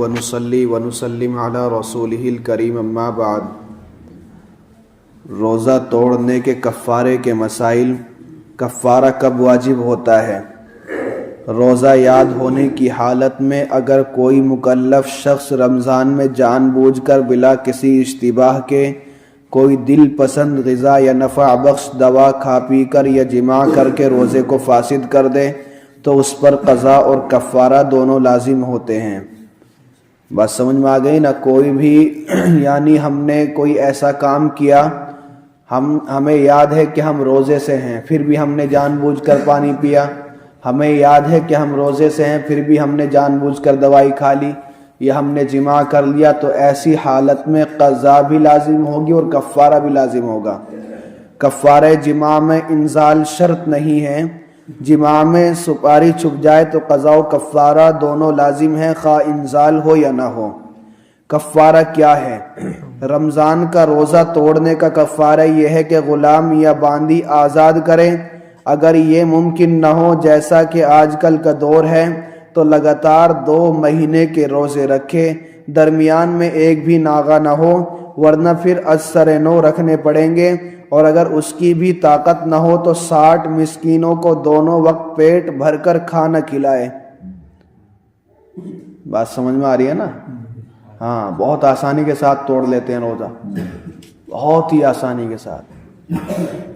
ونصلی ونسلم علی رسولہ الکریم اما بعد۔ روزہ توڑنے کے کفارے کے مسائل۔ کفارہ کب واجب ہوتا ہے؟ روزہ یاد ہونے کی حالت میں اگر کوئی مکلف شخص رمضان میں جان بوجھ کر بلا کسی اشتباہ کے کوئی دل پسند غذا یا نفع بخش دوا کھا پی کر یا جماع کر کے روزے کو فاسد کر دے تو اس پر قضا اور کفارہ دونوں لازم ہوتے ہیں۔ بات سمجھ میں آ گئی نا؟ کوئی بھی یعنی ہم نے کوئی ایسا کام کیا، ہمیں یاد ہے کہ ہم روزے سے ہیں پھر بھی ہم نے جان بوجھ کر پانی پیا، ہمیں یاد ہے کہ ہم روزے سے ہیں پھر بھی ہم نے جان بوجھ کر دوائی کھا لی یا ہم نے جماع کر لیا، تو ایسی حالت میں قضا بھی لازم ہوگی اور کفارہ بھی لازم ہوگا۔ کفارہ جماع میں انزال شرط نہیں ہے، جماع میں سپاری چھپ جائے تو قضا و کفارہ دونوں لازم ہیں، خواہ انزال ہو یا نہ ہو۔ کفارہ کیا ہے؟ رمضان کا روزہ توڑنے کا کفارہ یہ ہے کہ غلام یا باندی آزاد کریں۔ اگر یہ ممکن نہ ہو جیسا کہ آج کل کا دور ہے تو لگاتار 2 مہینے کے روزے رکھے، درمیان میں ایک بھی ناغہ نہ ہو، ورنہ پھر ازسر نو رکھنے پڑیں گے، اور اگر اس کی بھی طاقت نہ ہو تو 60 مسکینوں کو دونوں وقت پیٹ بھر کر کھانا کھلائے۔ بات سمجھ میں آ رہی ہے نا؟ ہاں، بہت آسانی کے ساتھ توڑ لیتے ہیں روزہ، بہت ہی آسانی کے ساتھ،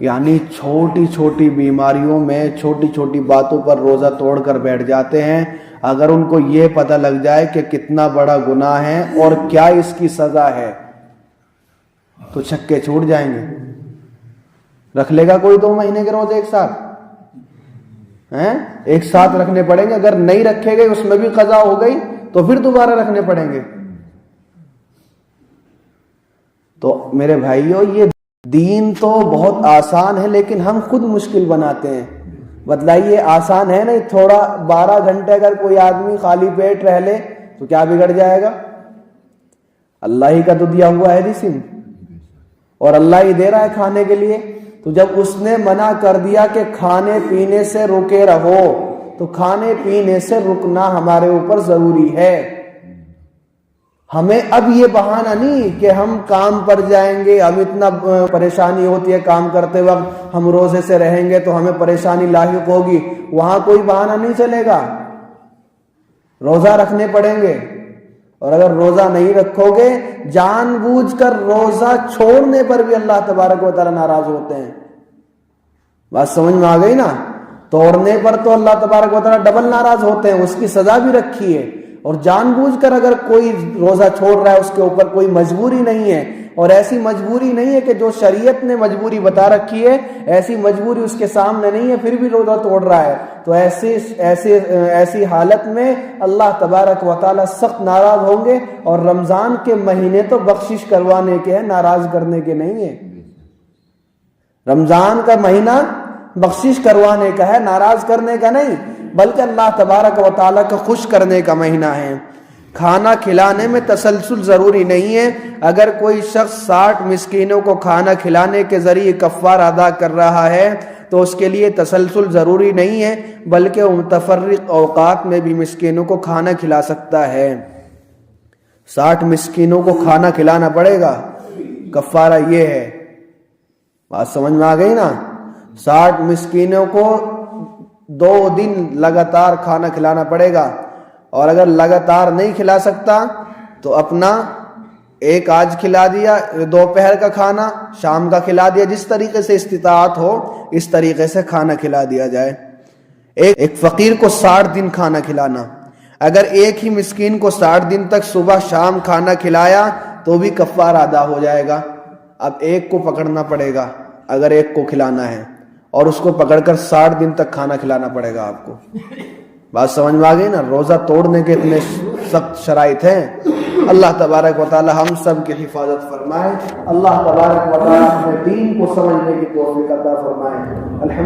یعنی چھوٹی چھوٹی بیماریوں میں چھوٹی چھوٹی باتوں پر روزہ توڑ کر بیٹھ جاتے ہیں۔ اگر ان کو یہ پتہ لگ جائے کہ کتنا بڑا گناہ ہے اور کیا اس کی سزا ہے تو چھکے چھوٹ جائیں گے۔ رکھ لے گا کوئی 2 مہینے کے روزے ایک ساتھ؟ ایک ساتھ رکھنے پڑیں گے، اگر نہیں رکھے گئے اس میں بھی قضا ہو گئی تو پھر دوبارہ رکھنے پڑیں گے۔ تو میرے بھائیوں، یہ دین تو بہت آسان ہے لیکن ہم خود مشکل بناتے ہیں۔ بتلائیے، آسان ہے نہیں؟ تھوڑا 12 گھنٹے اگر کوئی آدمی خالی پیٹ رہ لے تو کیا بگڑ جائے گا؟ اللہ ہی کا تو دیا ہوا ہے جسم، اور اللہ ہی دے رہا ہے کھانے کے لیے۔ تو جب اس نے منع کر دیا کہ کھانے پینے سے رکے رہو، تو کھانے پینے سے رکنا ہمارے اوپر ضروری ہے۔ ہمیں اب یہ بہانہ نہیں کہ ہم کام پر جائیں گے، ہم اتنا پریشانی ہوتی ہے کام کرتے وقت، ہم روزے سے رہیں گے تو ہمیں پریشانی لاحق ہوگی، وہاں کوئی بہانہ نہیں چلے گا، روزہ رکھنے پڑیں گے۔ اور اگر روزہ نہیں رکھو گے، جان بوجھ کر روزہ چھوڑنے پر بھی اللہ تبارک و تعالی ناراض ہوتے ہیں۔ بات سمجھ میں آ گئی نا؟ توڑنے پر تو اللہ تبارک و تعالی ڈبل ناراض ہوتے ہیں، اس کی سزا بھی رکھی ہے۔ اور جان بوجھ کر اگر کوئی روزہ چھوڑ رہا ہے، اس کے اوپر کوئی مجبوری نہیں ہے، اور ایسی مجبوری نہیں ہے کہ جو شریعت نے مجبوری بتا رکھی ہے، ایسی مجبوری اس کے سامنے نہیں ہے، پھر بھی روزہ توڑ رہا ہے، تو ایسی حالت میں اللہ تبارک و تعالی سخت ناراض ہوں گے۔ اور رمضان کے مہینے تو بخشش کروانے کے ہیں، ناراض کرنے کے نہیں ہیں۔ رمضان کا مہینہ بخشش کروانے کا ہے، ناراض کرنے کا نہیں، بلکہ اللہ تبارک و تعالیٰ کو خوش کرنے کا مہینہ ہے۔ کھانا کھلانے میں تسلسل ضروری نہیں ہے۔ اگر کوئی شخص 60 مسکینوں کو کھانا کھلانے کے ذریعے کفارہ ادا کر رہا ہے تو اس کے لیے تسلسل ضروری نہیں ہے، بلکہ وہ متفرق اوقات میں بھی مسکینوں کو کھانا کھلا سکتا ہے۔ 60 مسکینوں کو کھانا کھلانا پڑے گا، کفارہ یہ ہے۔ بات سمجھ میں آ گئی نا؟ 60 مسکینوں کو 2 دن لگاتار کھانا کھلانا پڑے گا، اور اگر لگاتار نہیں کھلا سکتا تو اپنا ایک آج کھلا دیا، دوپہر کا کھانا شام کا کھلا دیا، جس طریقے سے استطاعت ہو اس طریقے سے کھانا کھلا دیا جائے۔ ایک فقیر کو 60 دن کھانا کھلانا، اگر ایک ہی مسکین کو 60 دن تک صبح شام کھانا کھلایا تو بھی کفارہ ادا ہو جائے گا۔ اب ایک کو پکڑنا پڑے گا اگر ایک کو کھلانا ہے، اور اس کو پکڑ کر 60 دن تک کھانا کھلانا پڑے گا آپ کو۔ بات سمجھ میں آ گئی نا؟ روزہ توڑنے کے اتنے سخت شرائط ہیں۔ اللہ تبارک و تعالی ہم سب کی حفاظت فرمائے، اللہ تبارک و تعالی ہمیں دین کو سمجھنے کی توفیق عطا فرمائے۔ الحمد